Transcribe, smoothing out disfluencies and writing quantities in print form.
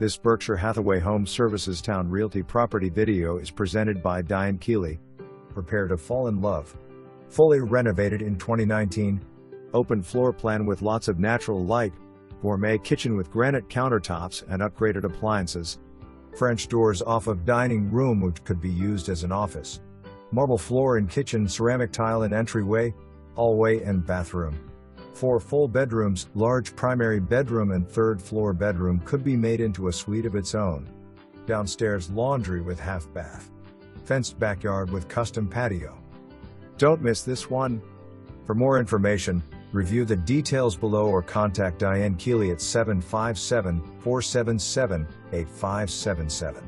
This Berkshire Hathaway Home Services Towne Realty property video is presented by Diane Keeley. Prepare to fall in love. Fully renovated in 2019. Open floor plan with lots of natural light. Gourmet kitchen with granite countertops and upgraded appliances. French doors off of dining room which could be used as an office. Marble floor in kitchen, ceramic tile in entryway, hallway and bathroom. 4 full bedrooms, large primary bedroom and third floor bedroom could be made into a suite of its own. Downstairs laundry with half bath. Fenced backyard with custom patio. Don't miss this one. For more information, review the details below or contact Diane Keeley at 757-477-8577.